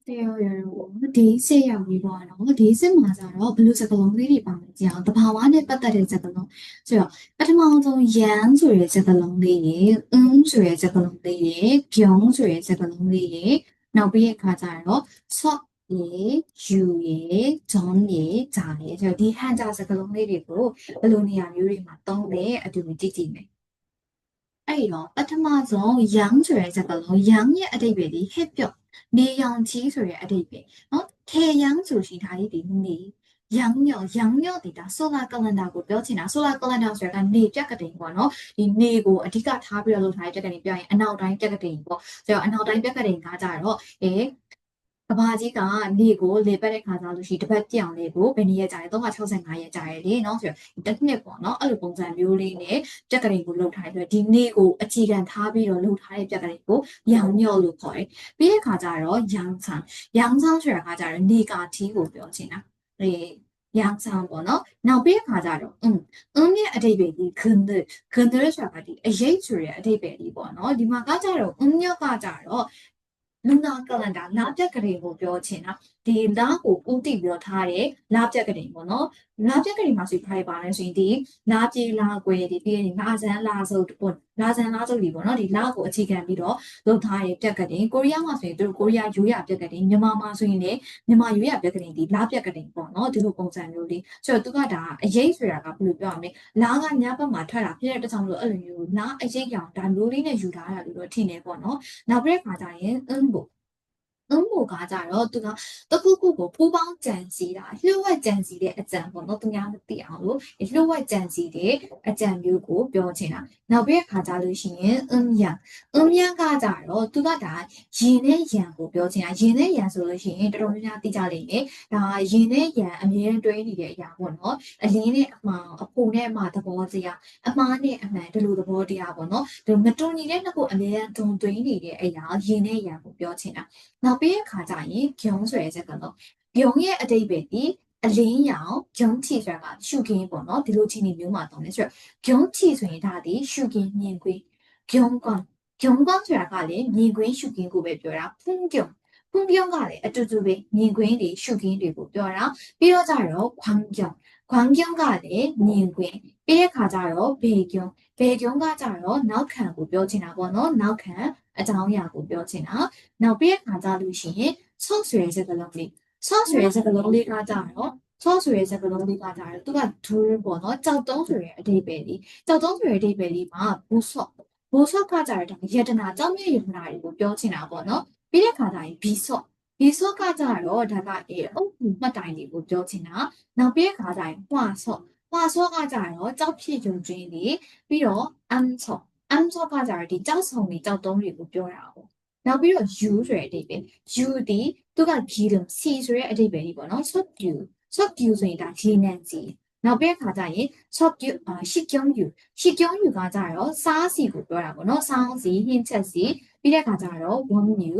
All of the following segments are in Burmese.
안녕하세요, 데이세이라고 데이세 맞아요. 블루 자글롱들이 방지야. 바와네 빠따리 자글롱. 저 빠트마우도 양조의 자글롱들이 음조의 자글롱들이 경조의 자글롱들이 나비에 가자요. 석예, 주예, 전예, 자예. 저디 한자 자글롱들이고 블루니아 요리 맞던데 아주 찌찌네. အဲ့တော့ပထမဆုံးရန်ဆိုတဲ့ ကဘာကြီးကနေကိုလေပတ်တဲ့ခါစားလို့ရှိရင်တစ်ပတ်ပြောင်းလေကိုဘယ်နည်းရကြလဲ365ရက်ကြာရလေเนาะဆိုတော့တစ်နှစ်ပေါ့เนาะအဲ့လိုပုံစံမျိုးလေးနဲ့ပြက်ကလေးကိုလှုပ်ထားတယ်ဆိုတော့ဒီနေ့ကိုအခြေခံထားပြီးတော့လှုပ်ထားတဲ့ပြက်ကလေးကိုရောင်ညော့လို့ခေါ်တယ်ပြီးတဲ့ခါကျတော့ရောင်ဆောင်ဆိုတာကကျတော့နေကာတီကိုပြောချင်တာအေးရောင်ဆောင်ပေါ့เนาะနောက်ပြီးတဲ့ခါကျတော့ရဲ့အတိတ်ပဲဒီခန္ဓာဆိုတာကဒီအရေးဆိုရတဲ့အတိတ်ပဲဒီပေါ့เนาะဒီမှာကကျတော့ညော့ကကျတော့ လူနာကလန်ဒါလာပြက်ကလေးကိုပြောချင်တာဒီလာကိုဥတည်ပြီးတော့ထားတယ်လာပြက်ကလေးပေါ့နော်လာပြက်ကလေးမှာဆိုဖိုင်ပါလဲဆိုရင်ဒီလာပြေလာကွယ်ဒီပြီးရင်လာဇန်လာစုပ်ပေါ့လာဇန်လာစုပ်ဒီပေါ့နော်ဒီလာကိုအခြေခံပြီးတော့လုပ်ထားတဲ့ပြက်ကလေးကိုရီးယားမှာဆိုရင်သူတို့ကိုရီးယားရိုးရာပြက်ကလေးမြန်မာမှာဆိုရင်လည်းမြန်မာရိုးရာပြက်ကလေးဒီလာပြက်ကလေးပေါ့နော်ဒီလိုပုံစံမျိုးလေးဆိုတော့သူကဒါအရေးဆိုတာကဘယ်လိုပြောရမလဲလာကညဘက်မှာထွက်တာဖြစ်တဲ့တခြားလို့အဲ့လိုမျိုးလာအရေးကြောင်ဒါမျိုးလေးနဲ့ယူထားတာလို့တော့ထင်နေပေါ့နော်နောက်ပြီးတဲ့ခါကျရင်ကကြတော့သူကတခုခုကိုပူပေါင်းကြံစည်တာလျှို့ဝှက်ကြံစည်တဲ့အကြံပေါ့နော်သူများမသိအောင်လို့လျှို့ဝှက်ကြံစည်တဲ့အကြံမျိုးကိုပြောချင်တာနောက်ပြီးခါကြလို့ရှိရင်ရံကကြတော့သူကဒါရင်နဲ့ရံကိုပြောချင်တာရင်နဲ့ရံဆိုလို့ရှိရင်တော်တော်များများသိကြလိမ့်မယ်ဒါရင်နဲ့ရံအမြဲတွဲနေတဲ့အရာပေါ့နော်အလင်းနဲ့အမှန်အဖို့နဲ့အမှသဘောတရားအမှားနဲ့အမှန်ဒီလိုသဘောတရားပေါ့နော်ဒီမတူညီတဲ့နှစ်ခုအမြဲတုံသွင်းနေတဲ့အရာရင်နဲ့ရံကိုပြောချင်တာနောက်ပြီးခါကြရင်ဂုံဆိုတဲ့စကားလုံးဂုံရဲ့အတိတ်ပဲဒီအလင်းရောင်ဂုံချီဆိုတာကရှုခင်းပေါ့နော်ဒီလိုချင်းနေမျိုးမှာတောင်းလဲဆိုတော့ဂုံချီဆိုရင်ဒါဒီရှုခင်းမြင်ကွင်းဂုံကွန်းဆိုတာကလည်းမြင်ကွင်းရှုခင်းကိုပဲပြောတာဖုံးပြုံးကလည်းအတူတူပဲမြင်ကွင်းတွေရှုခင်းတွေကိုပြောတာပြီးတော့ကြတော့ခွန်ပြုံးကလည်းမြင်ကွင်းပြီးတဲ့ခါကျတော့ဘေကုံကကြတော့နောက်ခံကိုပြောချင်တာပေါ့နော်နောက်ခံအကြောင်းအရာကိုပြောချင်တာနောက်ပြီးခါကြလို့ရှိရင်ဆော့ဆွဲစကားလုံးလေးဆော့ဆွဲစကားလုံးလေးကကြတော့ဆော့ဆွဲစကားလုံးလေးကကြတော့သူကဒူးပေါ့နော်ကြောက်တုံးဆိုတဲ့အဓိပ္ပာယ်လေးကြောက်တုံးဆိုတဲ့အဓိပ္ပာယ်လေးမှာဘူဆော့ကကြတော့ဒါယတနာကြောင့်မြယတနာတွေကိုပြောချင်တာပေါ့နော်ပြီးတဲ့ခါကျရင်ဘီဆော့ကကြတော့ဒါကအုပ်ကူမှတ်တိုင်တွေကိုပြောချင်တာနောက်ပြီးခါကျရင်ဟွာဆော့ကကြတော့ကြောက်ဖြစ်ယုံခြင်းတွေပြီးတော့အမ်ဆော့ကကြတော့ဒီကြောက်ဆောင်တွေကြောက်တုံးတွေကိုပြောတာပေါ့နောက်ပြီးတော့ you ဆိုတဲ့အဓိပ္ပာယ် you ဒီသူကဂီလုံး c ဆိုတဲ့အဓိပ္ပာယ်လေးပေါ့နော် so you ဆိုရင်ဒါဂျီနန်စီနောက်ပြီးခါကျရင် so you ရှီကျုံ you ကကြတော့စားစီကိုပြောတာပေါ့နော်စောင်းစီဟင်းချက်စီပြီးတဲ့ခါကျတော့ warm you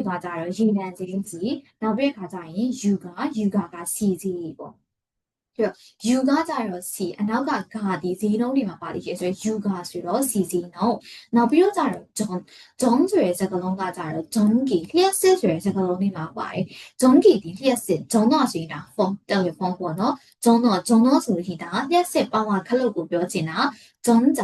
ကကြတော့ရေနံစီနောက်ပြီးခါကျရင် you ကစီစီပေါ့ပြီးတော့ you ကကြတော့ c အနောက်ကဂါဒီဈေးနှုန်းတွေမှာပါလိမ့်ရှင်ဆိုရင် you ကဆိုတော့ c ဈေးနှုန်းနောက်ပြီးတော့ကြတော့ john ဆိုတဲ့စကားလုံးကကြတော့ john ကလျှက်စစ်ဆိုတဲ့စကားလုံးလေးမှာပါတယ် john ကဒီလျှက်စစ် john တော့ဆိုရင်ဒါဖုန်းတယ်လီဖုန်းပေါ့နော် john တော့ဆိုရင်ဒါလျှက်စစ်ပေါင်းကခလုတ်ကိုပြောချင်တာ john က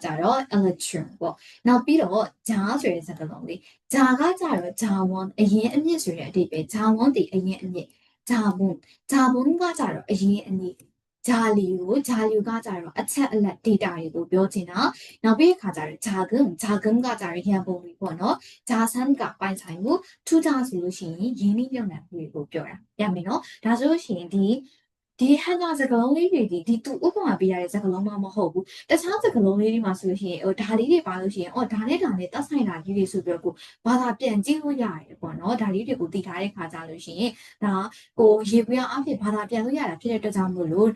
ကြတော့ electron ပေါ့နောက်ပြီးတော့ဂျာဆိုတဲ့စကားလုံးလေးဂျာကကြတော့ဂျာဝန်အရင်အမြင့်ဆိုတဲ့အဓိပ္ပာယ်ဂျာဝန်ဒီအရင်အမြင့်ဂျာဘုံကကြတော့အရင်အနည်းဂျာလီကကြတော့အချက်အလက် data တွေကိုပြောချင်တာနောက်ပြီးခါကြတော့ဂျာဂမ်ကကြတော့ရန်ပုံတွေပေါ့နော်ဂျာဆန်ကပိုင်ဆိုင်မှုထူးခြားဆိုလို့ရှိရင်ရင်းနှီးမြှုပ်နှံမှုတွေကိုပြောတာရမယ်နော်ဒါဆိုလို့ရှိရင်ဒီဟန်တာစကားလုံးလေးတွေဒီသူဥပမာပေးရတဲ့စကားလုံးမှမဟုတ်ဘူးတခြားစကားလုံးလေးတွေမှာဆိုလို့ရှိရင်ဒါလေးတွေပါလို့ရှိရင်ဒါနဲ့သက်ဆိုင်တာကြီးတွေဆိုပြီးတော့ကိုဘာသာပြန်ကြည့်လို့ရတယ်ပေါ့နော်ဒါလေးတွေကိုသိထားတဲ့ခါကြလို့ရှိရင်ဒါကိုရေပွေးအောင်အဖြစ်ဘာသာပြန်လို့ရတာဖြစ်တဲ့အတွက်ကြောင့်မို့လို့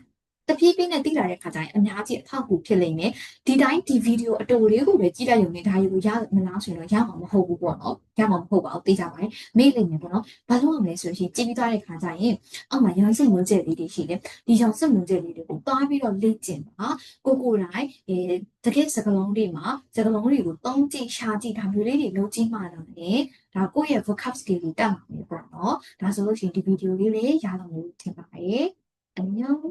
တဖြည်းဖြည်းနဲ့သိလာတဲ့ခါကျရင်အများကြီးအထောက်အကူဖြစ်လိမ့်မယ်ဒီတိုင်းဒီဗီဒီယိုအတူလေးကိုပဲကြည့်လိုက်ရုံနဲ့ဒါတွေကိုရမလားဆိုရင်တော့ရမှာမဟုတ်ဘူးပေါ့နော်ရမှာမဟုတ်ပါဘူးသိကြပါတယ်မေ့လိမ့်မယ်ပေါ့နော်ဘာလို့ရမလဲဆိုရင်ကြည့်ပြီးသွားတဲ့ခါကျရင်အောက်မှာရောင်စုံမျိုးချက်လေးတွေရှိတယ်ဒီရောင်စုံမျိုးချက်လေးတွေကိုတွားပြီးတော့လေ့ကျင့်ပါကိုတိုင်းတကယ်စကလုံးတွေမှာစကလုံးတွေကိုသုံးကြည့်ရှာကြည့်ဒါမျိုးလေးတွေလုပ်ကြည့်မှလာတယ်ဒါကိုယ့်ရဲ့ vocab skill ကိုတက်မှာပဲပေါ့နော်ဒါဆိုလို့ရှိရင်ဒီဗီဒီယိုလေးလေးရအောင်လို့ထင်ပါတယ်안녕